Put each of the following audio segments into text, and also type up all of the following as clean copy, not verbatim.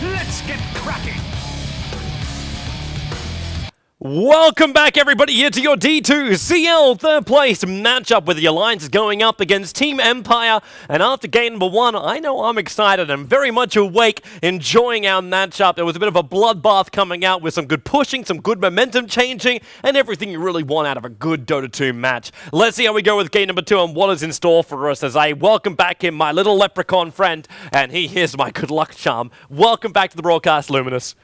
Let's get cracking! Welcome back, everybody, here to your D2CL third place matchup where the Alliance is going up against Team Empire. And after game number 1, I know I'm excited and very much awake, enjoying our matchup. There was a bit of a bloodbath coming out with some good pushing, some good momentum changing, and everything you really want out of a good Dota 2 match. Let's see how we go with game number 2 and what is in store for us as I welcome back in my little leprechaun friend, and he is my good luck charm. Welcome back to the broadcast, Luminous.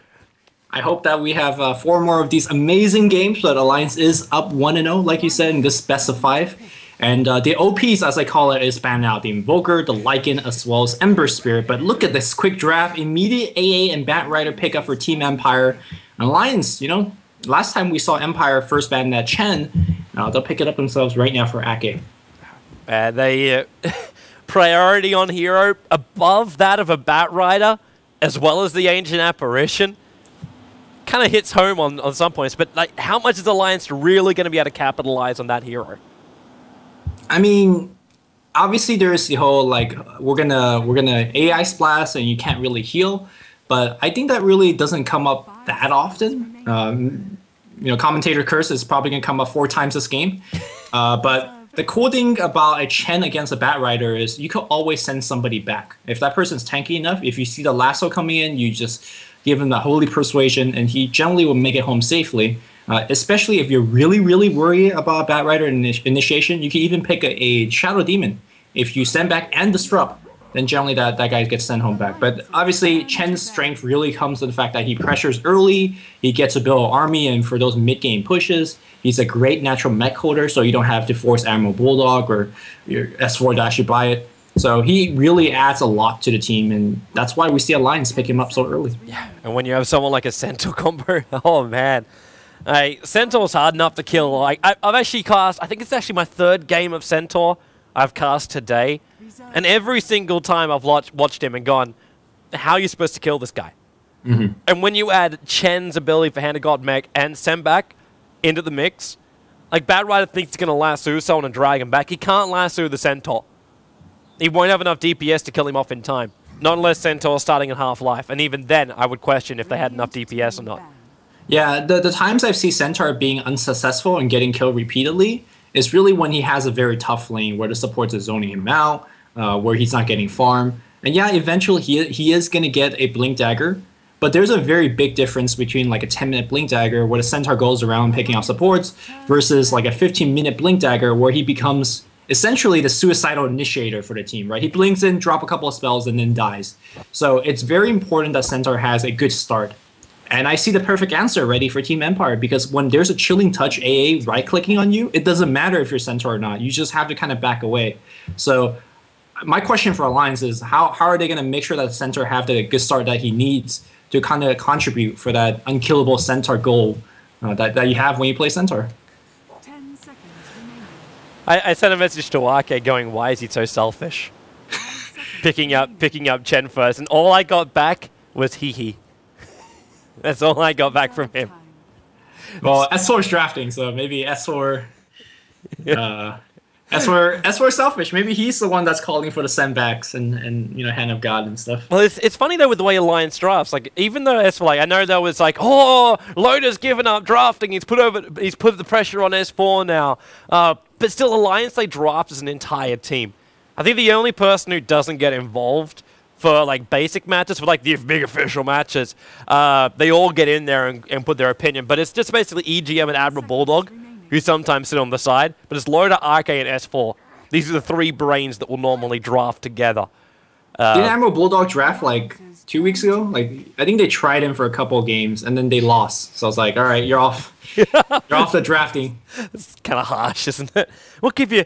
I hope that we have 4 more of these amazing games, but Alliance is up 1-0, like you said, in this best of 5. And the OPs, as I call it, is spanned out. The Invoker, the Lycan, as well as Ember Spirit. But look at this quick draft, immediate AA and Bat Rider pickup for Team Empire. And Alliance, you know, last time we saw Empire first ban that Chen, they'll pick it up themselves right now for Ake. They priority on hero above that of a Bat Rider, as well as the Ancient Apparition. Kind of hits home on some points, but like, how much is Alliance really going to be able to capitalize on that hero? I mean, obviously there's the whole like we're gonna AI splash and you can't really heal, but I think that really doesn't come up that often. You know, Commentator Curse is probably gonna come up 4 times this game, but the cool thing about a Chen against a Bat Rider is you could always send somebody back. If that person's tanky enough, if you see the lasso coming in, you just give him the Holy Persuasion, and he generally will make it home safely. Especially if you're really, really worried about Bat Rider initiation, you can even pick a Shadow Demon. If you send back and Disrupt, then generally that guy gets sent home back. But obviously, Chen's strength really comes to the fact that he pressures early, he gets to build an army, and for those mid-game pushes, he's a great natural mech holder, so you don't have to force Admiral Bulldog or your S4 to actually buy it. So he really adds a lot to the team, and that's why we see Alliance pick him up so early. Yeah, and when you have someone like a Centaur combo, oh man. Centaur's hard enough to kill. Like, I've actually cast, I think it's actually my 3rd game of Centaur I've cast today, and every single time I've watched him and gone, how are you supposed to kill this guy? And when you add Chen's ability for Hand of God Mech and Sembak into the mix, like Bat Rider thinks he's going to lasso someone and drag him back, he can't lasso the Centaur. He won't have enough DPS to kill him off in time. Not unless Centaur's starting in half-life, and even then, I would question if they had enough DPS or not. Yeah, the times I've seen Centaur being unsuccessful and getting killed repeatedly is really when he has a very tough lane where the supports are zoning him out, where he's not getting farm. And yeah, eventually he is going to get a Blink Dagger, but there's a very big difference between like a 10-minute Blink Dagger where the Centaur goes around picking off supports versus like a 15-minute Blink Dagger where he becomes essentially the suicidal initiator for the team, right? He blinks in, drop a couple of spells, and then dies. So it's very important that Centaur has a good start. And I see the perfect answer ready for Team Empire, because when there's a Chilling Touch AA right-clicking on you, it doesn't matter if you're Centaur or not. You just have to kind of back away. So my question for Alliance is, how are they going to make sure that Centaur have the good start that he needs to kind of contribute for that unkillable Centaur goal that you have when you play Centaur? I sent a message to Ake going, why is he so selfish? picking up Chen first, and all I got back was hee. That's all I got back from him. Well, S4's drafting, so maybe S4 S4 selfish. Maybe he's the one that's calling for the sendbacks and you know, Hand of God and stuff. Well, it's funny though with the way Alliance drafts. Like, even though S4, like, I know there was like, oh, Loda's given up drafting. He's put the pressure on S4 now. But still, Alliance, they draft as an entire team. I think the only person who doesn't get involved for like basic matches, for like the big official matches, they all get in there and put their opinion. But it's just basically EGM and Admiral Bulldog who sometimes sit on the side. But it's Loda, RK, and S4. These are the 3 brains that will normally draft together. Did Admiral Bulldog draft like 2 weeks ago? Like, I think they tried him for a couple of games and then they lost. So I was like, all right, you're off. You're off the drafting. It's kind of harsh, isn't it? We'll give you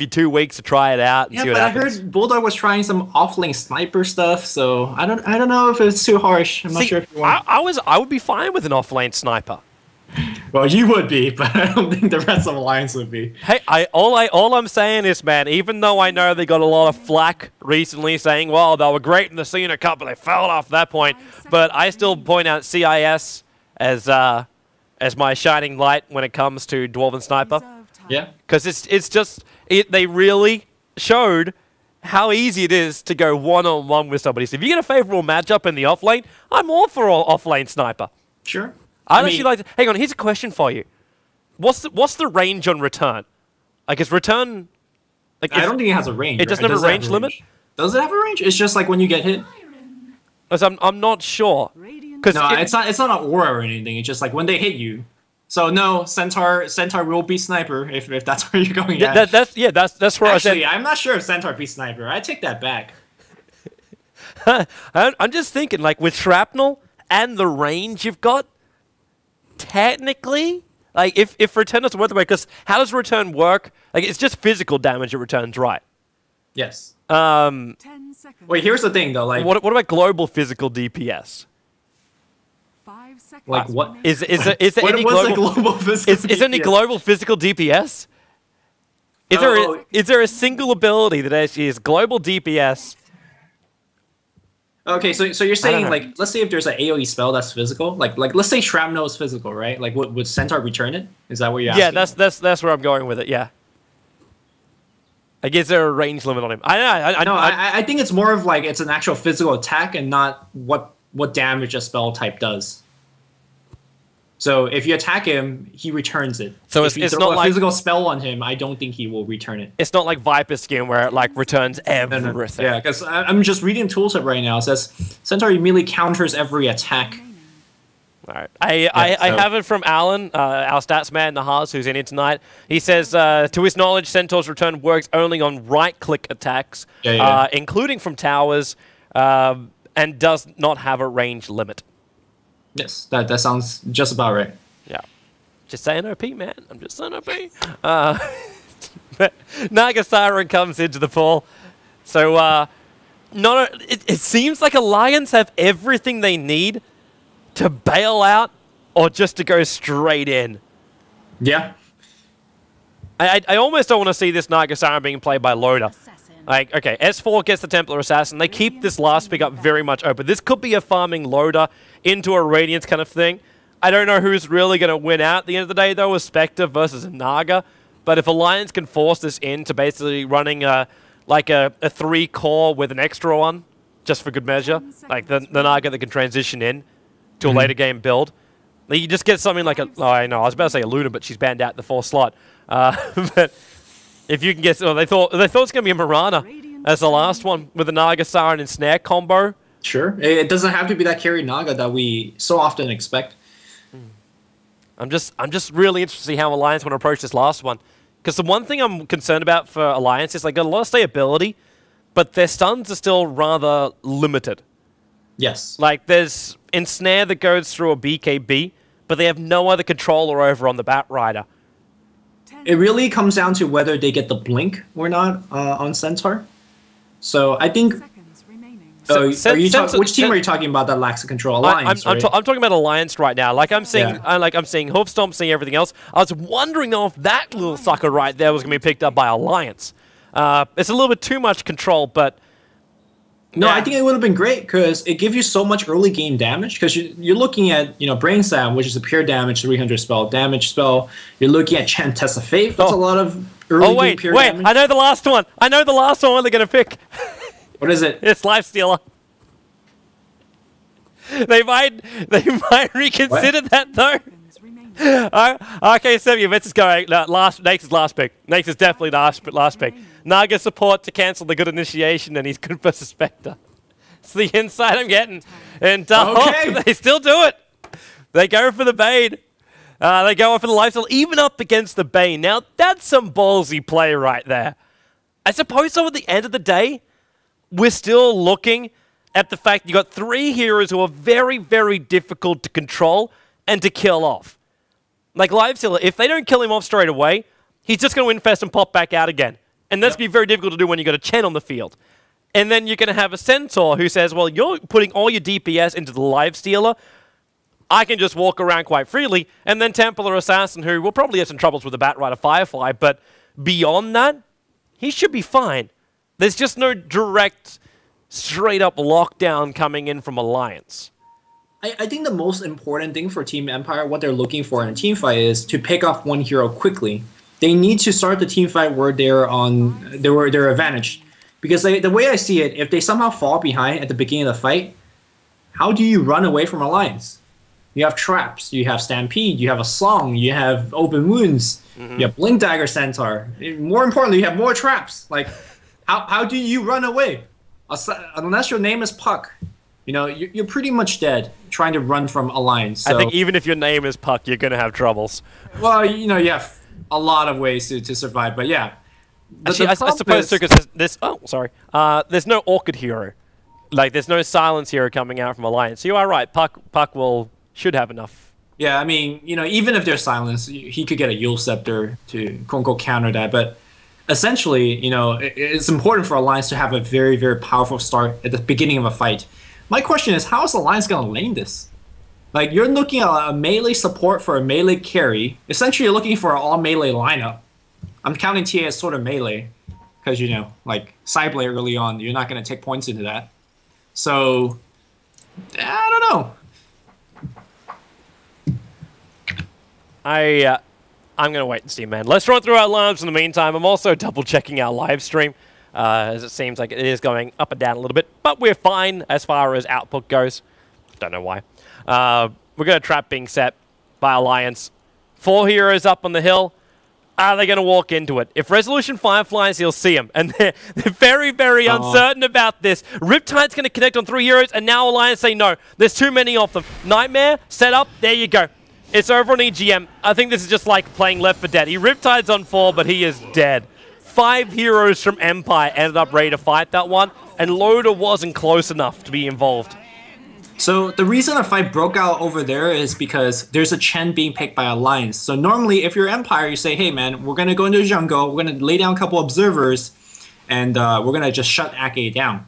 2 weeks to try it out and see what happens. I heard Bulldog was trying some off-lane sniper stuff, so I don't know if it's too harsh. I'm not sure if you want. I would be fine with an off-lane sniper. Well, you would be, but I don't think the rest of Alliance would be. Hey, all I'm saying is, man, even though I know they got a lot of flack recently saying, well, they were great in the Cena Cup, but they fell off that point, but I still point out CIS as my shining light when it comes to Dwarven Sniper. Yeah. Because it's just, they really showed how easy it is to go one-on-one with somebody. So if you get a favorable matchup in the off-lane, I'm all for off-lane sniper. Sure. I'd actually like to... Hang on, here's a question for you. What's the range on return? Like, is return... Like, I don't think it has a range. It doesn't have a range limit? Does it have a range? It's just like when you get hit. I'm not sure. No, it's not an aura or anything. It's just like when they hit you. So no, Centaur will be sniper if that's where you're going at. That's where Actually, I said. I'm not sure if Centaur be sniper. I take that back. I'm just thinking, like, with shrapnel and the range you've got, technically, like, if return is worth it, because how does return work? Like, it's just physical damage it returns, right? Yes. 10 seconds. Wait, here's the thing though. Like, what about global physical DPS? 5 seconds. like what? Is there any what's a global? global physical? Is there any DPS? global physical DPS? Is there a single ability that actually is global DPS? Okay, so you're saying know. like, let's say if there's an AOE spell that's physical, like let's say shrapnel is physical, right? Like would Centaur return it? Is that what you're asking? Yeah, that's where I'm going with it. Yeah. Like, is there a range limit on him? I think it's more of like it's an actual physical attack and not what damage a spell type does. So if you attack him, he returns it. So if you it's throw not a like physical spell on him, I don't think he will return it. It's not like Viper skin where it like returns everything. Yeah, because I'm just reading tooltip right now. It says Centaur immediately counters every attack. All right. I have it from Alan, our stats man in the Haas, who's in here tonight. He says, to his knowledge, Centaur's return works only on right-click attacks, including from towers, and does not have a range limit. Yes, that sounds just about right. Yeah. Just saying OP, man. I'm just saying OP. But Naga Siren comes into the fall. So, it seems like Alliance have everything they need to bail out or just to go straight in. Yeah. I almost don't want to see this Naga Siren being played by Loader. Like, okay, S4 gets the Templar Assassin. They keep this last pick up very much open. This could be a farming Loader into a Radiance kind of thing. I don't know who's really going to win out at the end of the day, though, a Spectre versus a Naga. But if Alliance can force this into basically running like a 3-core with an extra one, just for good measure, like the Naga that can transition in to a later game build, you just get something like a... Oh, I know, I was about to say a Luna, but she's banned out the 4th slot. But if you can get... Oh, they thought it's going to be a Mirana as the last one with a Naga Siren and Snare combo. Sure. It doesn't have to be that carry Naga that we so often expect. I'm just really interested to see how Alliance want to approach this last one. Because the one thing I'm concerned about for Alliance is they got a lot of stability, but their stuns are still rather limited. Yes. Like, there's Ensnare that goes through a BKB, but they have no other controller over on the Bat Rider. It really comes down to whether they get the blink or not on Centaur. So I think... which team are you talking about that lacks the control? Alliance, I'm talking about Alliance right now. Like I'm seeing, I'm seeing Hoof Stomp, seeing everything else. I was wondering though if that little sucker right there was going to be picked up by Alliance. It's a little bit too much control, but no, I think it would have been great because it gives you so much early game damage. Because you're looking at Brain Stab, which is a pure damage 300 damage spell. You're looking at Chant Test of Faith. That's a lot of early game pure damage. I know the last one. I know the last one they're going to pick. What is it? It's Lifestealer. They might reconsider that though. Okay, so let's just go. Nate's last pick. Nate's is definitely the last pick. Naga support to cancel the good initiation, and he's good versus Spectre. It's the insight I'm getting. And they still do it. They go for the Bane. They go for the Lifesteal, even up against the Bane. Now, that's some ballsy play right there. I suppose, so at the end of the day, we're still looking at the fact you got 3 heroes who are very, very difficult to control and to kill off. Like Lifestealer, if they don't kill him off straight away, he's just going to infest and pop back out again. And that's going to be very difficult to do when you've got a Chen on the field. And then you're going to have a Centaur who says, well, you're putting all your DPS into the Lifestealer. I can just walk around quite freely. And then Templar Assassin, who will probably have some troubles with the Bat Rider Firefly, but beyond that, he should be fine. There's just no direct, straight-up lockdown coming in from Alliance. I think the most important thing for Team Empire, what they're looking for in a team fight, is to pick off one hero quickly. They need to start the team fight where they're advantaged. Because the way I see it, if they somehow fall behind at the beginning of the fight, how do you run away from Alliance? You have traps, you have Stampede, you have a Song, you have Open Wounds, you have Blink Dagger Centaur. More importantly, you have more traps. Like, how do you run away? Unless your name is Puck, you know, you're pretty much dead trying to run from Alliance. So, I think even if your name is Puck, you're going to have troubles. well, you know, you have a lot of ways to survive, but yeah. Actually, I suppose too, because there's no Orchid hero. Like, there's no Silence hero coming out from Alliance. So you are right, Puck should have enough. Yeah, I mean, you know, even if there's Silence, he could get a Yule Scepter to quote-unquote counter that, but essentially, you know, it's important for Alliance to have a very, very powerful start at the beginning of a fight. My question is, how is Alliance going to lane this? Like, you're looking at a melee support for a melee carry. Essentially, you're looking for an all-melee lineup. I'm counting TA as sort of melee, because, you know, like, Sideblade early on, you're not going to take points into that. So, I don't know. I'm going to wait and see, man. Let's run through our lineups in the meantime. I'm also double-checking our live stream, as it seems like it is going up and down a little bit. But we're fine as far as output goes. Don't know why. We're going to trap being set by Alliance. 4 heroes up on the hill. Are they going to walk into it? If Resolution 5 flies, you'll see them. And they're very, very uncertain about this. Riptide's going to connect on 3 heroes, and now Alliance say no. There's too many of them. Nightmare, set up, there you go. It's over on EGM. I think this is just like playing Left 4 Dead. He Riptide's on 4, but he is dead. 5 heroes from Empire ended up ready to fight that one, and Loader wasn't close enough to be involved. So the reason a fight broke out over there is because there's a Chen being picked by Alliance. So normally, if you're Empire, you say, hey man, we're going to go into the jungle, we're going to lay down a couple observers, and we're going to just shut Ake down.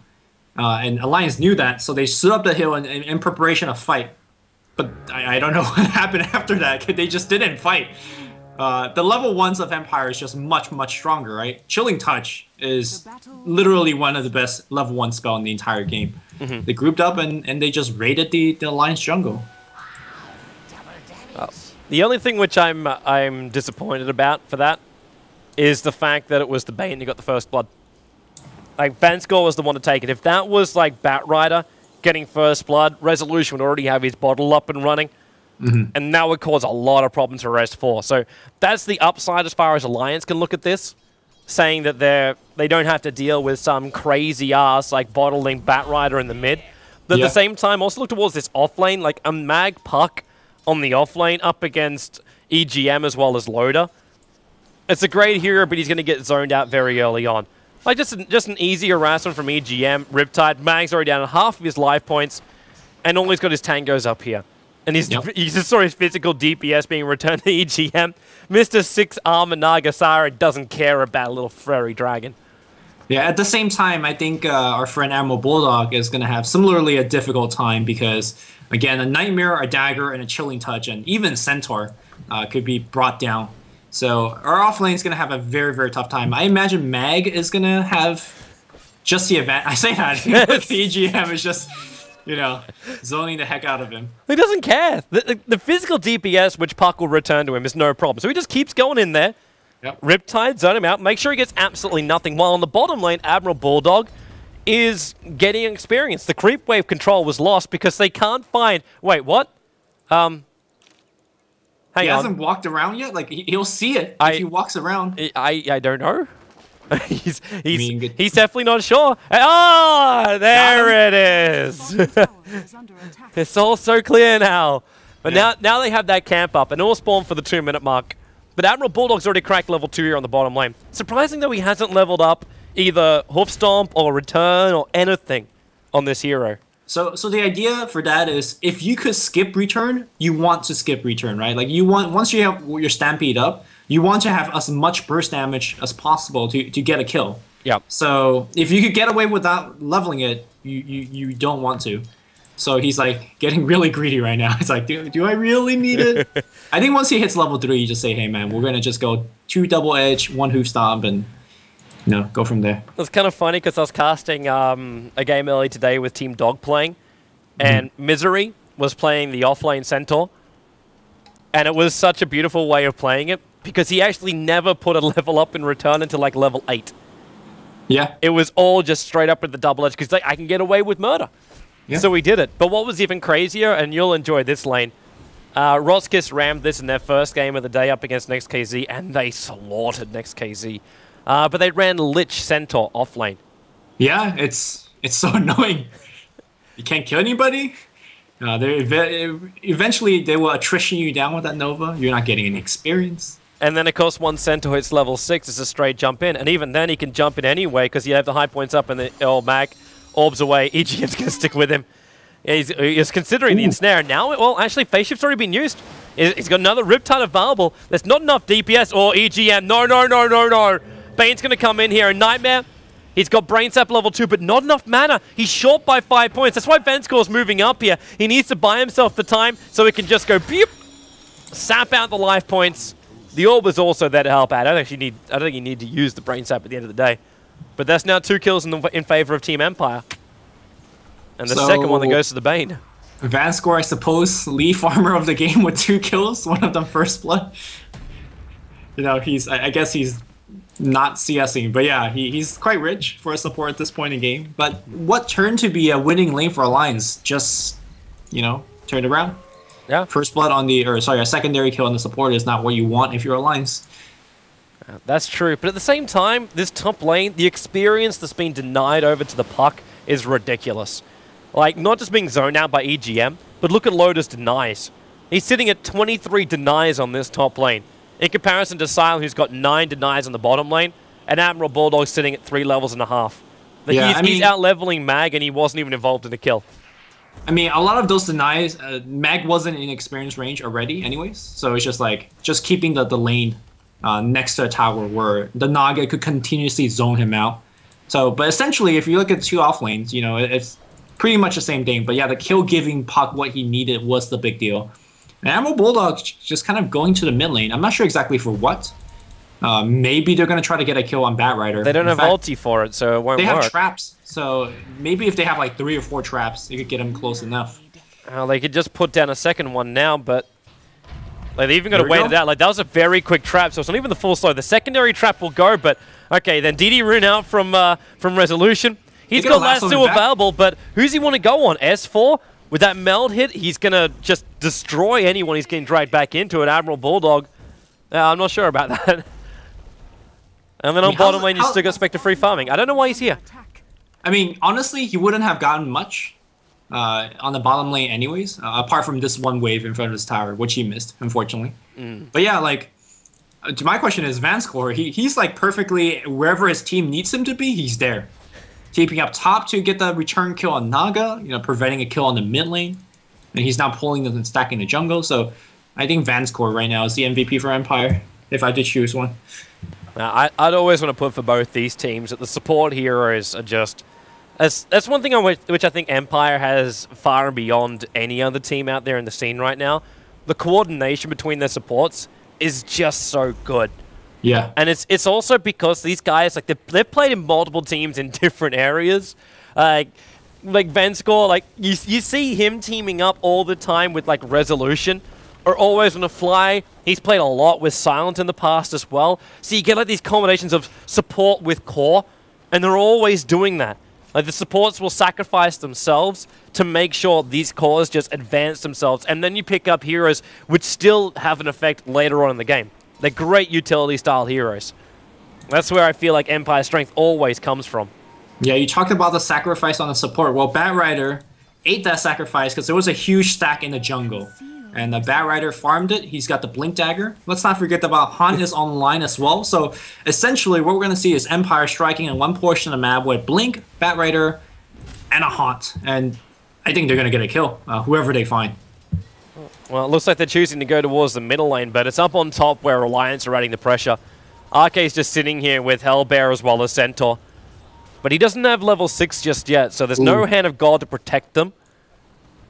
And Alliance knew that, so they stood up the hill in preparation of fight. But I don't know what happened after that. They just didn't fight. The level 1s of Empire is just much, much stronger, right? Chilling Touch is literally one of the best level 1 spell in the entire game. They grouped up and they just raided the Alliance jungle. The only thing which I'm disappointed about for that is the fact that it was the Bane who got the first blood. Like, Vanscore was the one to take it. If that was like Batrider getting first blood, Resolution would already have his bottle up and running. And that would cause a lot of problems for Res 4. So that's the upside as far as Alliance can look at this, saying that they don't have to deal with some crazy ass like bottling Batrider in the mid. But at the same time, also look towards this offlane, like a Mag Puck on the offlane up against EGM as well as Loader. It's a great hero, but he's going to get zoned out very early on. Like just an easy harassment from EGM. Riptide, Mag's already down half of his life points, and all he's got is Tangos up here. And he just saw his physical DPS being returned to EGM. Mr. 6 Armor Nagasara doesn't care about a little furry dragon. Yeah, at the same time, I think our friend Admiral Bulldog is going to have similarly a difficult time because, again, a Nightmare, a Dagger, and a Chilling Touch, and even Centaur could be brought down. So our offlane is going to have a very, very tough time. I imagine Mag is going to have just the advantage. I say that, but the EGM is just, you know, zoning the heck out of him. He doesn't care. The physical DPS which Puck will return to him is no problem. So he just keeps going in there. Yep. Riptide, zone him out, make sure he gets absolutely nothing. While on the bottom lane, Admiral Bulldog is getting experience. The creep wave control was lost because they can't find... Wait, what? Hang on. He hasn't walked around yet? Like, he'll see it if he walks around. I don't know. He's definitely not sure. Oh, there it is. It's all so clear now. But now they have that camp up, and all spawn for the 2-minute mark. But Admiral Bulldog's already cracked level 2 here on the bottom lane. Surprising though he hasn't leveled up either Hoof Stomp or Return or anything on this hero. So the idea for that is if you could skip Return, you want to skip Return, right? Like you want, once you have your Stampede up, you want to have as much burst damage as possible to get a kill. Yeah. So if you could get away without leveling it, you don't want to. So he's like getting really greedy right now. It's like, do I really need it? I think once he hits level 3, you just say, hey man, we're gonna just go 2 double edge, 1 hoof stomp, and go from there. It's kind of funny because I was casting a game early today with Team Dog playing, and Misery was playing the offlane Centaur, and it was such a beautiful way of playing it because he actually never put a level up in Return until like level 8. Yeah. It was all just straight up with the double edge because like, I can get away with murder. Yeah. So we did it. But what was even crazier, and you'll enjoy this lane, Roskis rammed this in their first game of the day up against Next KZ, and they slaughtered Next KZ. But they ran Lich Centaur off lane. Yeah, it's so annoying. You can't kill anybody. Eventually, they will attrition you down with that Nova. You're not getting any experience. And then, of course, once Centaur hits level 6, it's a straight jump in. And even then, he can jump in anyway because you have the high points up and the mag orbs away. EGM's going to stick with him. He's considering the ensnare. Now, well, actually, phase shift's already been used. He's got another Riptide available. There's not enough DPS or EGM. No. Bane's going to come in here. And Nightmare, he's got Brain Sap level 2, but not enough mana. He's short by 5 points. That's why Vanscore's moving up here. He needs to buy himself the time so he can just go beep, sap out the life points. The orb is also there to help out. I don't think you need to use the Brain Sap at the end of the day. But that's now 2 kills in favor of Team Empire. And the second one that goes to the Bane. Vanscore, I suppose, lead farmer of the game with 2 kills, one of them first blood. You know, I guess he's not CSing, but yeah, he's quite rich for a support at this point in the game. But what turned to be a winning lane for Alliance just, you know, turned around. Yeah. First blood on the, a secondary kill on the support is not what you want if you're Alliance. That's true, but at the same time, this top lane, the experience that's been denied over to the puck is ridiculous. Like, not just being zoned out by EGM, but look at Lotus denies. He's sitting at 23 denies on this top lane. In comparison to Silent, who's got 9 denies on the bottom lane, and Admiral Bulldog sitting at 3 levels and a half. He's out-leveling Mag, and he wasn't even involved in the kill. I mean, a lot of those denies, Mag wasn't in experience range already anyways, so it's just like, just keeping the lane next to a tower where the Naga could continuously zone him out. So, but essentially, if you look at the 2 off lanes, you know, it's pretty much the same thing. But yeah, the kill-giving puck, what he needed was the big deal. And Admiral Bulldog just kind of going to the mid lane. I'm not sure exactly for what. Maybe they're going to try to get a kill on Batrider. They don't have ulti for it, so it won't work. They have traps, so maybe if they have like 3 or 4 traps, they could get him close enough. They could just put down a second one now, but like, they even got to wait it out. Like, that was a very quick trap, so it's not even the full slow. The secondary trap will go, but okay, then DD Rune out from Resolution. He's got Lasso available, but who's he want to go on? S4? With that meld hit, he's going to just destroy anyone he's getting dragged back into it. Admiral Bulldog, I'm not sure about that. And then on bottom lane, you still got Spectre free farming. I don't know why he's here. I mean, honestly, he wouldn't have gotten much on the bottom lane anyways, apart from this one wave in front of his tower, which he missed, unfortunately. But yeah, like, my question is, Vanscore, he's like perfectly wherever his team needs him to be, he's there. Keeping up top to get the return kill on Naga, you know, preventing a kill on the mid lane. And he's not pulling them and stacking the jungle. So I think Vanscore right now is the MVP for Empire, if I had to choose one. I'd always want to put for both these teams that the support heroes are just... That's one thing which I think Empire has far and beyond any other team out there in the scene right now. The coordination between their supports is just so good. Yeah. And it's also because these guys, like, they've played in multiple teams in different areas. Like Vanscore, like, you see him teaming up all the time with, like, Resolution, or always on the fly. He's played a lot with Silent in the past as well. So you get, like, these combinations of support with core, and they're always doing that. Like, the supports will sacrifice themselves to make sure these cores just advance themselves, and then you pick up heroes which still have an effect later on in the game. They're great utility-style heroes. That's where I feel like Empire's strength always comes from. Yeah, you talked about the sacrifice on the support. Well, Batrider ate that sacrifice because there was a huge stack in the jungle. And the Batrider farmed it. He's got the Blink Dagger. Let's not forget about Han is online as well. So essentially what we're going to see is Empire striking in one portion of the map with Blink, Batrider, and a Haunt. And I think they're going to get a kill, whoever they find. Well, it looks like they're choosing to go towards the middle lane, but it's up on top where Alliance are adding the pressure. RK's just sitting here with Hellbear as well as Centaur. But he doesn't have level 6 just yet, so there's no Hand of God to protect them.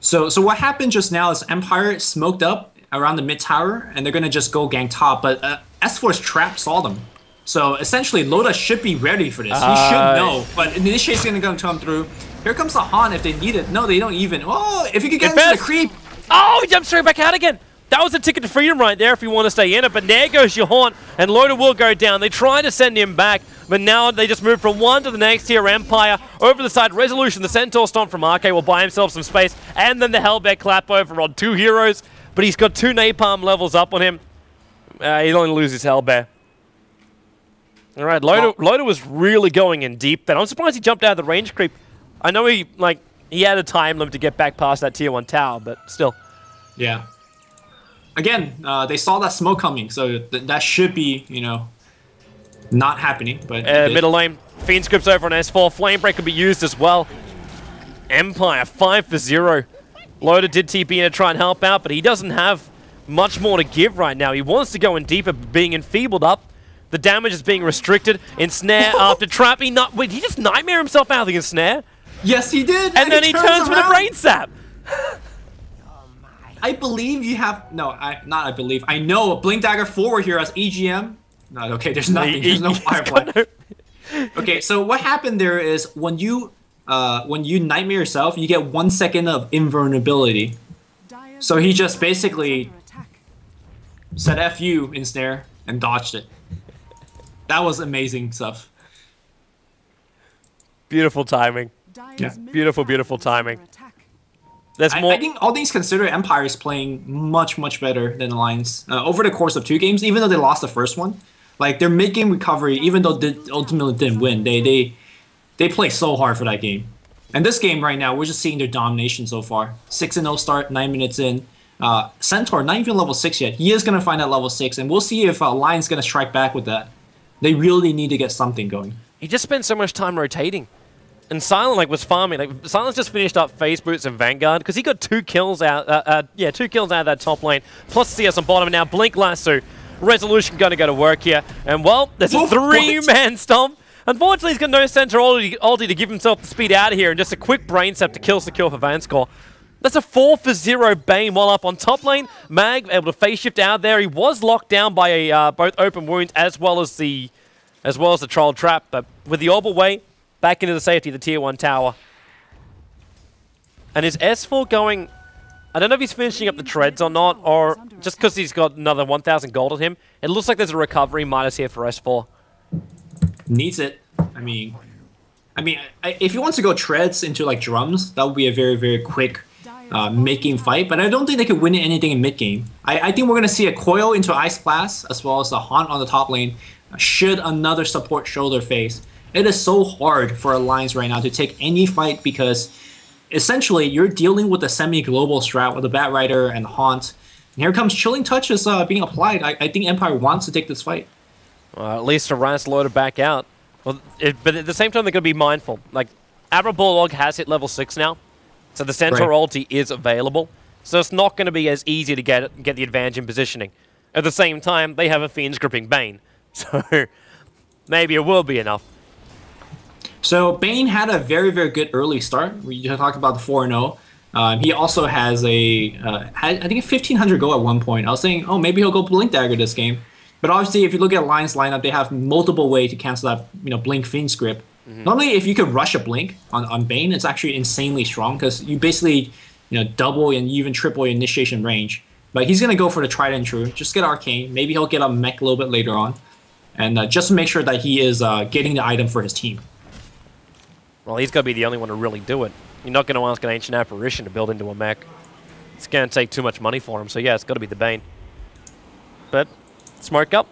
So what happened just now is Empire smoked up around the mid tower, and they're going to just go gang top, but S4's trap saw them. So essentially, Loda should be ready for this. He should know, but Initiate's going to come through. Here comes the Han if they need it. No, they don't even. Oh, if you could get into the creep. Oh, he jumped straight back out again. That was a ticket to freedom right there if you want to stay in it, but there goes your haunt, and Loda will go down. They try to send him back, but now they just move from one to the next here. Empire over the side. Resolution, the Centaur Stomp from RK will buy himself some space, and then the Hellbear clap over on 2 heroes, but he's got 2 Napalm levels up on him. He'll only lose his Hellbear. All right, Loda was really going in deep then. I'm surprised he jumped out of the range creep. I know he had a time limit to get back past that tier 1 tower, but still. Yeah. Again, they saw that smoke coming, so that should be, you know, not happening. But middle lane, Fiend Script's over on S4. Flamebreak could be used as well. Empire 5 for 0. Loda did TP in to try and help out, but he doesn't have much more to give right now. He wants to go in deeper, being enfeebled up. The damage is being restricted. Ensnare after trap. Wait, he just nightmare himself out of the ensnare? Yes, he did. And then he turns with a brain sap. I believe you have not I believe. I know Blink Dagger forward here as EGM. No, okay, there's nothing. There's no Firefly. Okay, so what happened there is when you nightmare yourself, you get 1 second of invulnerability. So he just basically said F you ensnare and dodged it. That was amazing stuff. Beautiful timing. Yeah. Beautiful, beautiful timing. There's more. I think all things considered, Empire is playing much, much better than Alliance over the course of 2 games. Even though they lost the first one, like their mid-game recovery, even though they ultimately didn't win, they play so hard for that game. And this game right now, we're just seeing their domination so far. 6-0 start, 9 minutes in. Centaur, not even level 6 yet. He is gonna find that level 6, and we'll see if Alliance gonna strike back with that. They really need to get something going. He just spent so much time rotating. And Silent was farming. Silent's just finished up Phase Boots and Vanguard because he got 2 kills out. 2 kills out of that top lane. Plus CS on bottom. And now Blink Lasso. Resolution going to go to work here. And well, there's a 3-man stomp. Unfortunately, he's got no center ulti to give himself the speed out of here, and just a quick brain sap to kill secure for Vanscore. That's a 4 for 0 Bane while up on top lane. Mag able to phase shift out there. He was locked down by both open wounds as well as the troll trap. But with the orb away, back into the safety of the tier 1 tower. And is S4 going... I don't know if he's finishing up the treads or not, or just because he's got another 1,000 gold on him. It looks like there's a recovery minus here for S4. Needs it. I mean, if he wants to go treads into like drums, that would be a very, very quick mid-game fight. But I don't think they could win anything in mid-game. I think we're going to see a coil into Ice Blast, as well as a Haunt on the top lane, should another support shoulder phase. It is so hard for Alliance right now to take any fight because essentially you're dealing with a semi-global strat with the Bat Rider and Haunt. And here comes Chilling Touches being applied. I think Empire wants to take this fight. At least Orions loaded back out. Well, but at the same time, they're going to be mindful. Like, Abra Bulldog has hit level 6 now, so the Centaur ulti is available. So it's not going to be as easy to get the advantage in positioning. At the same time, they have a Fiend's Gripping Bane. So maybe it will be enough. So Bane had a very, very good early start. We just talked about the 4-0. He also has I think a 1,500 gold at one point. I was saying, oh, maybe he'll go Blink Dagger this game. But obviously, if you look at Alliance lineup, they have multiple ways to cancel that, Blink Fiend script. Normally, if you could rush a Blink on Bane, it's actually insanely strong because you basically, double and even triple your initiation range. But he's gonna go for the Trident True. Just get Arcane. Maybe he'll get a mech a little bit later on, and just to make sure that he is getting the item for his team. Well, he's gonna be the only one to really do it. You're not gonna ask an Ancient Apparition to build into a mech. It's gonna take too much money for him. So yeah, it's got to be the Bane. But smoke up.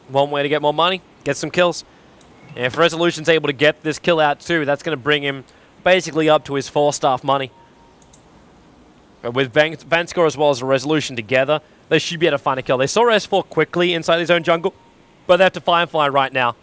One way to get more money, get some kills. And if Resolution's able to get this kill out too, that's going to bring him basically up to his 4-staff money. But with Vanscore as well as a Resolution together, they should be able to find a kill. They saw S4 quickly inside his own jungle, but they have to Firefly right now.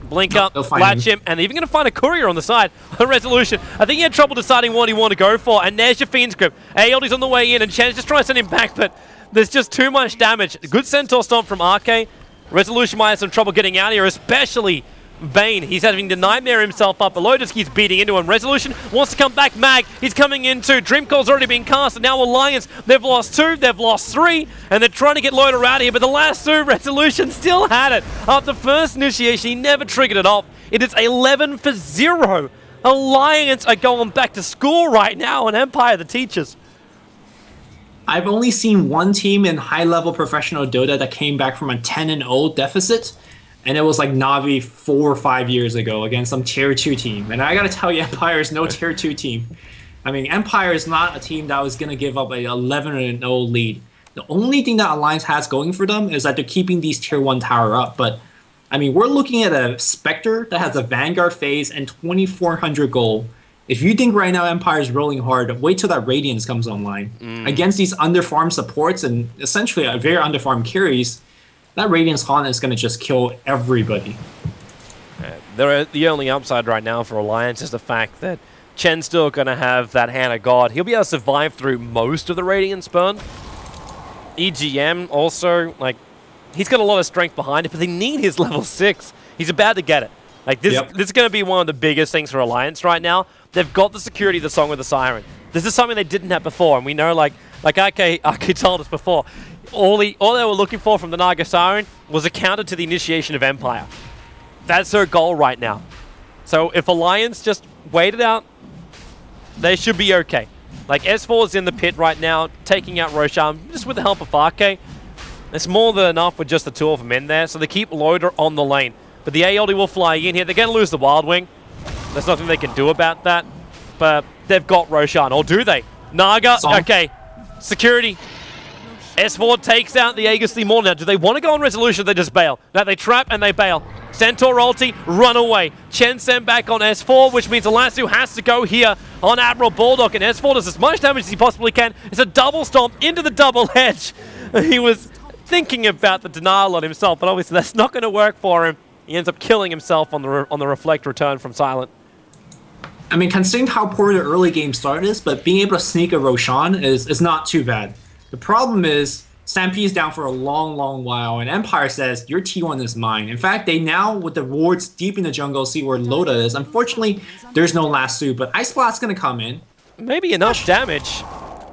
Blink up, latch him, and they're even going to find a courier on the side. Resolution. I think he had trouble deciding what he wanted to go for, and there's your Fiend's Grip. ALD's on the way in, and Chan's just trying to send him back, but there's just too much damage. Good Centaur Stomp from RK. Resolution might have some trouble getting out of here, especially Bane. He's having to nightmare himself up. Below just keeps beating into him. Resolution wants to come back. Mag, he's coming in too. Dream Call's already been cast, and now Alliance, they've lost 2, they've lost 3, and they're trying to get Loader out of here, but the last 2, Resolution still had it. After first initiation, he never triggered it off. It is 11 for 0. Alliance are going back to school right now, and Empire the teachers. I've only seen one team in high-level professional Dota that came back from a 10-0 deficit, and it was like Navi 4 or 5 years ago against some tier 2 team. And I gotta tell you, Empire is no tier 2 team. I mean, Empire is not a team that was gonna give up a 11-0 lead. The only thing that Alliance has going for them is that they're keeping these tier 1 tower up. But I mean, we're looking at a Spectre that has a Vanguard phase and 2,400 gold. If you think right now Empire is rolling hard, wait till that Radiance comes online. Against these underfarm supports and essentially a very underfarm carries, that Radiance Haunt is going to just kill everybody. The only upside right now for Alliance is the fact that Chen's still going to have that Hand of God. He'll be able to survive through most of the Radiance burn. EGM also, like, he's got a lot of strength behind it, but they need his level 6. He's about to get it. Like, this is going to be one of the biggest things for Alliance right now. They've got the security of the Song of the Siren. This is something they didn't have before, and we know, like Ake told us before, all they were looking for from the Naga Siren was a counter to the initiation of Empire. That's their goal right now. So if Alliance just wait it out, they should be okay. Like, S4 is in the pit right now, taking out Roshan, just with the help of Ake. It's more than enough with just the two of them in there, so they keep Loader on the lane. But the ALD will fly in here. They're going to lose the Wild Wing. There's nothing they can do about that. But they've got Roshan. Or do they? Naga, okay. Security. S4 takes out the Aegis Lee Now, do they want to go on Resolution? They just bail. No, they trap and they bail. Centaur ulti, run away. Chen sent back on S4, which means Elasu has to go here on Admiral Bulldog. And S4 does as much damage as he possibly can. It's a double stomp into the double hedge. He was thinking about the denial on himself, but obviously that's not going to work for him. He ends up killing himself on the reflect return from Silent. I mean, considering how poor the early game start is, but being able to sneak a Roshan is not too bad. The problem is, Stampede's down for a long, long while, and Empire says, your T1 is mine. In fact, they now, with the wards deep in the jungle, see where Loda is. Unfortunately, there's no last suit, but Ice Blast's going to come in. Maybe enough damage.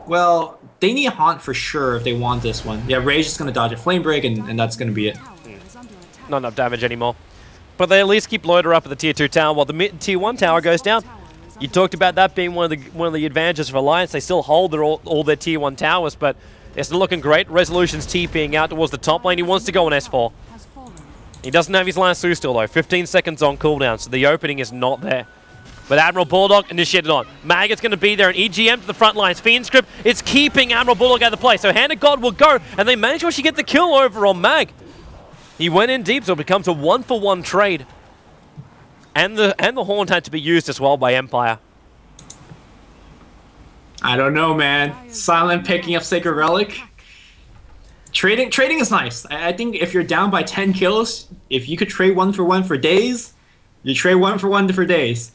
Well, they need a Haunt for sure if they want this one. Yeah, Rage is going to dodge a Flame Break, and that's going to be it. Not enough damage anymore. But they at least keep Loader up at the tier 2 tower while the tier 1 tower goes down. You talked about that being one of the advantages of Alliance. They still hold all their tier 1 towers, but it's not looking great. Resolution's TPing out towards the top lane. He wants to go on S4. He doesn't have his last Su still though. 15 seconds on cooldown, so the opening is not there. But Admiral Bulldog initiated on. Maggot's going to be there, and EGM to the front lines. Fiend Script, it's keeping Admiral Bulldog out of the play. So Hand of God will go, and they manage to actually get the kill over on Mag. He went in deep, so it becomes a 1-for-1 trade. And the Haunt had to be used as well by Empire. I don't know, man. Silent picking up Sacred Relic. Trading is nice. I think if you're down by 10 kills, if you could trade 1-for-1 for days, you trade 1-for-1 for days.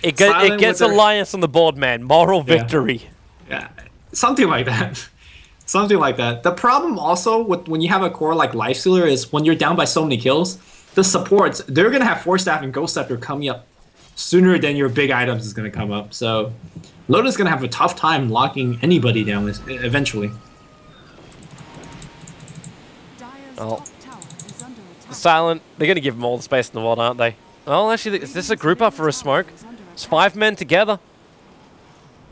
It gets Alliance on the board, man. Moral victory. Yeah, something like that. Something like that. The problem also with when you have a core like Lifestealer is when you're down by so many kills, the supports, they're going to have Force Staff and Ghost Scepter coming up sooner than your big items is going to come up. So Loda's going to have a tough time locking anybody down eventually. Oh. Silent, they're going to give him all the space in the world, aren't they? Oh, actually, is this a group up for a smoke? It's 5 men together.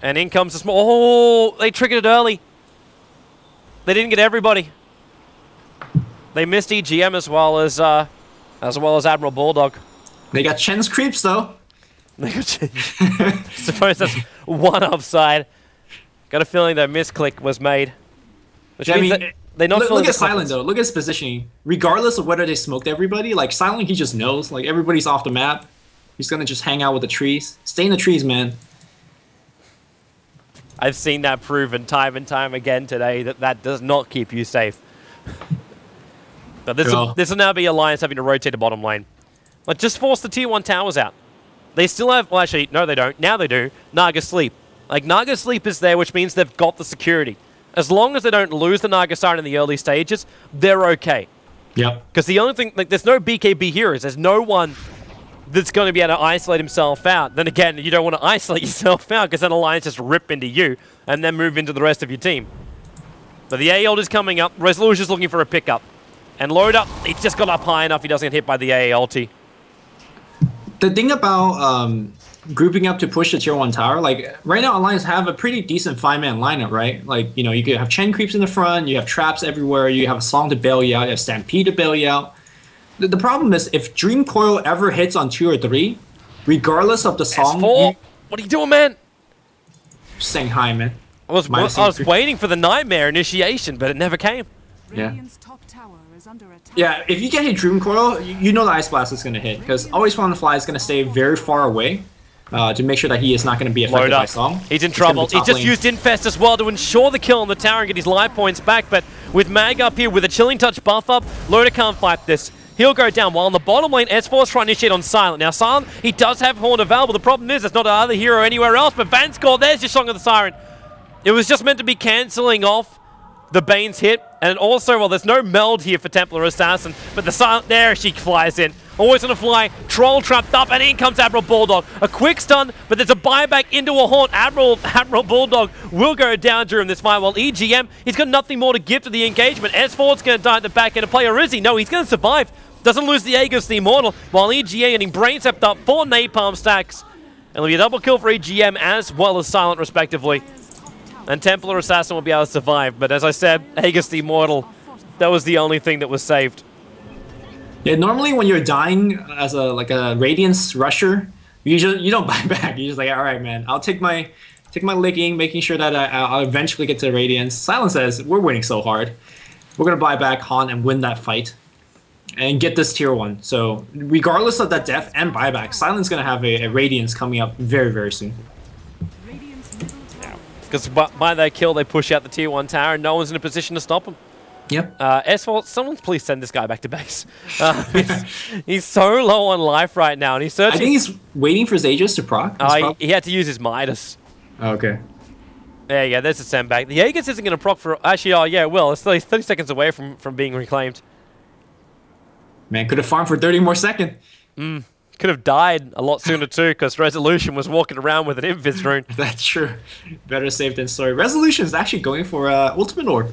And in comes the smoke. Oh, they triggered it early. They didn't get everybody. They missed EGM as well as Admiral Bulldog. They got Chen's creeps though. Suppose that's one upside. Got a feeling that misclick was made. Which means that they not look at Silent though. Look at his positioning. Regardless of whether they smoked everybody, like Silent, he just knows. Like everybody's off the map. He's gonna just hang out with the trees. Stay in the trees, man. I've seen that proven time and time again today that does not keep you safe. But this will now be Alliance having to rotate the bottom lane. Like, just force the tier 1 towers out. They still have, well actually, no they don't. Now they do. Naga Sleep. Like, Naga Sleep is there, which means they've got the security. As long as they don't lose the Naga Siren in the early stages, they're okay. Yep. Because the only thing, like, there's no BKB heroes. There's no one that's going to be able to isolate himself out. Then again, you don't want to isolate yourself out because then Alliance just rip into you and then move into the rest of your team. But the AOL is coming up. Resolution's looking for a pickup. And load up, he just got up high enough he doesn't get hit by the AALT. The thing about grouping up to push the tier 1 tower. Like, right now, Alliance have a pretty decent 5-man lineup, right? Like, you know, you could have Chen creeps in the front, you have traps everywhere, you have a Song to bail you out, you have Stampede to bail you out. The problem is, if Dream Coil ever hits on 2 or 3, regardless of the Song... S4? What are you doing, man? Just saying hi, man. I was waiting for the Nightmare initiation, but it never came. Yeah. Radiant's top tower is under attack. Yeah, if you get hit Dream Coil, you know the Ice Blast is going to hit, because Always Fun on the Fly is going to stay very far away to make sure that he is not going to be affected by Song. He's in trouble. He just used Infest as well to ensure the kill on the tower and get his life points back, but with Mag up here with a Chilling Touch buff up, Loda can't fight this. He'll go down, while on the bottom lane, S4 is trying to initiate on Silent. Now, Silent, he does have Horn available. The problem is, there's not another hero anywhere else, but Vanscore, there's your Song of the Siren. It was just meant to be cancelling off the Bane's hit, and also, well, there's no meld here for Templar Assassin, but the Silent, there she flies in. Always on the fly, Troll trapped up, and in comes Admiral Bulldog. A quick stun, but there's a buyback into a haunt. Admiral Bulldog will go down during this fight, while EGM, he's got nothing more to give to the engagement. S4's going to die at the back end of play, or is he? No, he's going to survive. Doesn't lose the Aegis, the Immortal, while EGM getting brain stepped up, 4 Napalm stacks. And it'll be a double kill for EGM as well as Silent, respectively. And Templar Assassin will be able to survive, but as I said, Aegis the Immortal, that was the only thing that was saved. Yeah, normally when you're dying as a Radiance rusher, you don't buy back. You're just like, all right, man, I'll take my licking, making sure that I'll eventually get to Radiance. Silent says, we're winning so hard. We're going to buy back Haunt and win that fight and get this tier 1. So regardless of that death and buyback, Silent's going to have a Radiance coming up very, very soon. Because by that kill, they push out the tier 1 tower, and no one's in a position to stop them. Yep. S4, someone please send this guy back to base. He's so low on life right now, and he's searching. I think he's waiting for his Aegis to proc. He had to use his Midas. Okay. There you go, there's a send back. The Aegis isn't going to proc for... Actually, oh yeah, it will. It's 30 seconds away from being reclaimed. Man, could have farmed for 30 more seconds. Could have died a lot sooner too, because Resolution was walking around with an Invis rune. That's true. Better safe than sorry. Resolution is actually going for Ultimate Orb.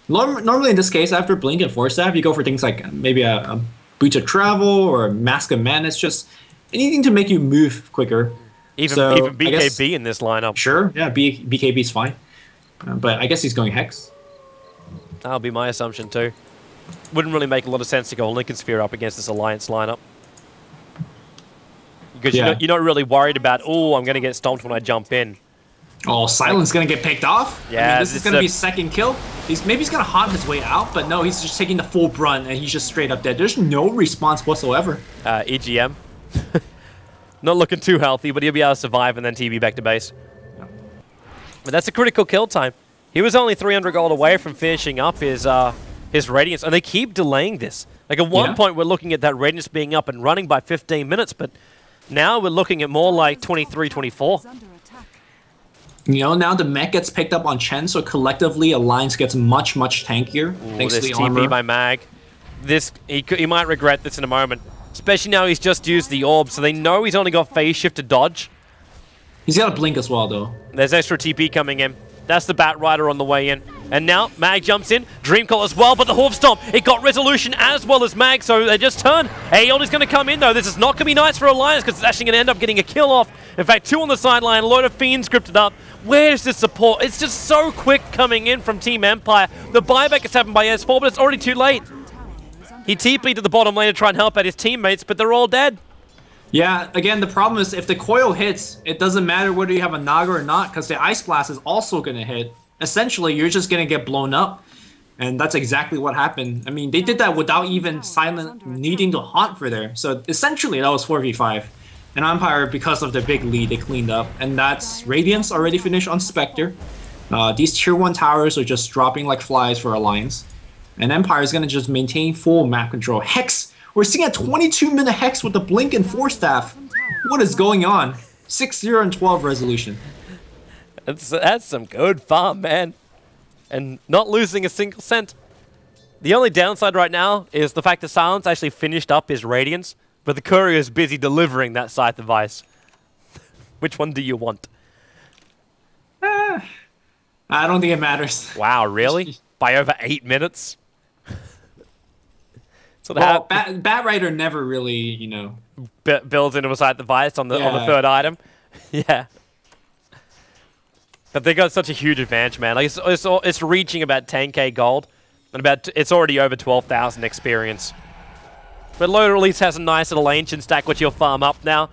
Normally in this case, after Blink and Force Staff, you go for things like maybe a Boots of Travel or a Mask of Madness, just anything to make you move quicker. Even BKB in this lineup. Sure, yeah, BKB is fine. But I guess he's going Hex. That'll be my assumption too. Wouldn't really make a lot of sense to go Lincoln Sphere up against this Alliance lineup. Because you're not really worried about, oh, I'm going to get stomped when I jump in. Oh, Silent's going to get picked off? Yeah. I mean, this is going to be second kill. Maybe he's going to haunt his way out, but no, he's just taking the full brunt, and he's just straight up dead. There's no response whatsoever. EGM. Not looking too healthy, but he'll be able to survive and then TB back to base. No. But that's a critical kill time. He was only 300 gold away from finishing up his Radiance, and they keep delaying this. Like at one point, we're looking at that Radiance being up and running by 15 minutes, but now we're looking at more like 23, 24. You know, now the mech gets picked up on Chen, so collectively Alliance gets much, much tankier. Ooh, thanks to the TP armor. by Mag. He might regret this in a moment. Especially now he's just used the orb, so they know he's only got phase shift to dodge. He's got a blink as well, though. There's extra TP coming in. That's the Bat Rider on the way in. And now Mag jumps in, Dreamcall as well, but the Hoof Stomp, it got Resolution as well as Mag, so they just turn. Aeon is going to come in though. This is not going to be nice for Alliance because it's actually going to end up getting a kill off. In fact, 2 on the sideline, a load of Fiends scripted up. Where's this support? It's just so quick coming in from Team Empire. The buyback has happened by S4, but it's already too late. He TP'd to the bottom lane to try and help out his teammates, but they're all dead. Yeah, again, the problem is if the coil hits, it doesn't matter whether you have a Naga or not, because the Ice Blast is also going to hit. Essentially, you're just going to get blown up. And that's exactly what happened. I mean, they did that without even Silent needing to haunt for there. So essentially, that was 4v5. And Empire, because of the big lead, they cleaned up. And that's Radiance already finished on Spectre. These tier 1 towers are just dropping like flies for Alliance. And Empire is going to just maintain full map control. Hex! We're seeing a 22-minute Hex with the Blink and Force Staff. What is going on? 6-0 and 12 resolution. That's some good farm, man. And not losing a single cent. The only downside right now is the fact that Silence actually finished up his Radiance, but the courier is busy delivering that Scythe of Ice. Which one do you want? I don't think it matters. Wow, really? By over 8 minutes? So well, Bat Rider never really, you know, builds into a Scythe of Ice on the third item. Yeah. But they got such a huge advantage, man. Like it's reaching about 10k gold, and it's already over 12,000 experience. But Loda at least has a nice little ancient stack which you'll farm up now.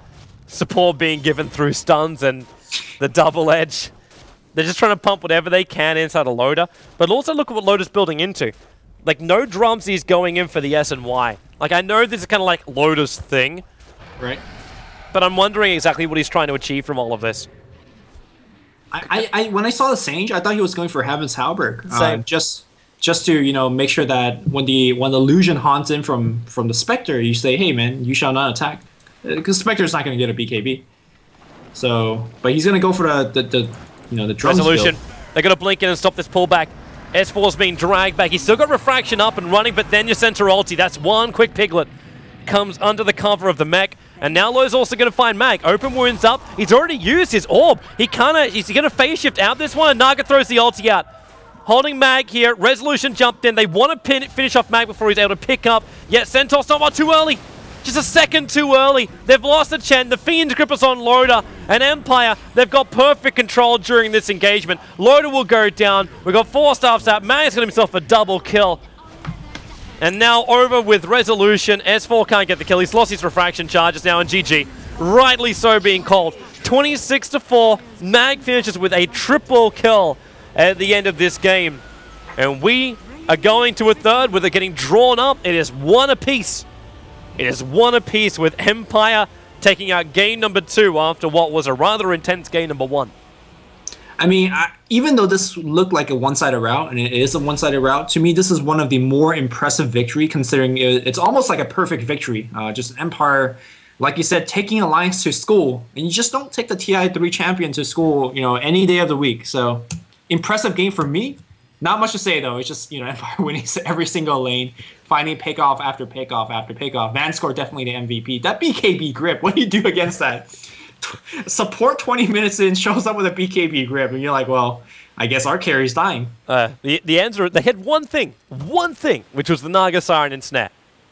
Support being given through stuns and the double edge. They're just trying to pump whatever they can inside a Loda. But also look at what Loda's building into. Like, no drumsies going in for the S and Y. Like, I know this is kind of like Loda's thing. Right. But I'm wondering exactly what he's trying to achieve from all of this. When I saw the Sage, I thought he was going for Heaven's Halberd. Same. Just to, you know, make sure that when the illusion haunts in from the Spectre, you say, hey man, you shall not attack. Because Spectre's not going to get a BKB. So, but he's going to go for the drums Resolution. build. They're going to blink in and stop this pullback. S4's being dragged back. He's still got Refraction up and running, but then your center ulti. That's one quick Piglet. Comes under the cover of the mech. And now Lo's also going to find Mag. Open wounds up. He's already used his orb. He's going to phase shift out this one, and Naga throws the ulti out. Holding Mag here. Resolution jumped in. They want to finish off Mag before he's able to pick up. Yet Centaur's not too early. Just a second too early. They've lost the Chen. The Fiend's grip is on Loda. And Empire, they've got perfect control during this engagement. Loda will go down. We've got 4 staffs out. Mag's got himself a double kill. And now over with Resolution. S4 can't get the kill. He's lost his refraction charges now, and GG. Rightly so being called. 26-4. Mag finishes with a triple kill at the end of this game. And we are going to a third with it getting drawn up. It is 1 apiece. It is 1 apiece with Empire taking out game number 2 after what was a rather intense game number 1. I mean, even though this looked like a one-sided route, and it is a one-sided route, to me this is one of the more impressive victory, considering it's almost like a perfect victory. Just Empire, like you said, taking Alliance to school, and you just don't take the TI3 champion to school, you know, any day of the week. So, impressive game for me. Not much to say though. It's just, you know, Empire winning every single lane, finding pickoff after pickoff after pickoff. Vanscore definitely the MVP. That BKB grip, what do you do against that? Support 20 minutes in, shows up with a BKB grip, and you're like, well, I guess our carry's dying. The answer, they had one thing, which was the Naga Siren and Snap.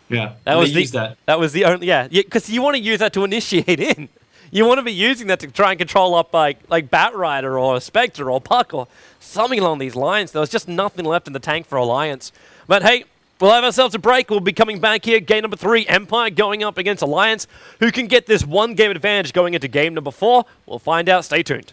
Yeah, that was the only, yeah, because you want to use that to initiate in. You want to be using that to try and control up like Batrider or Spectre or Puck or something along these lines. There was just nothing left in the tank for Alliance. But hey, we'll have ourselves a break. We'll be coming back here. Game number 3, Empire going up against Alliance. Who can get this 1 game advantage going into game number 4? We'll find out. Stay tuned.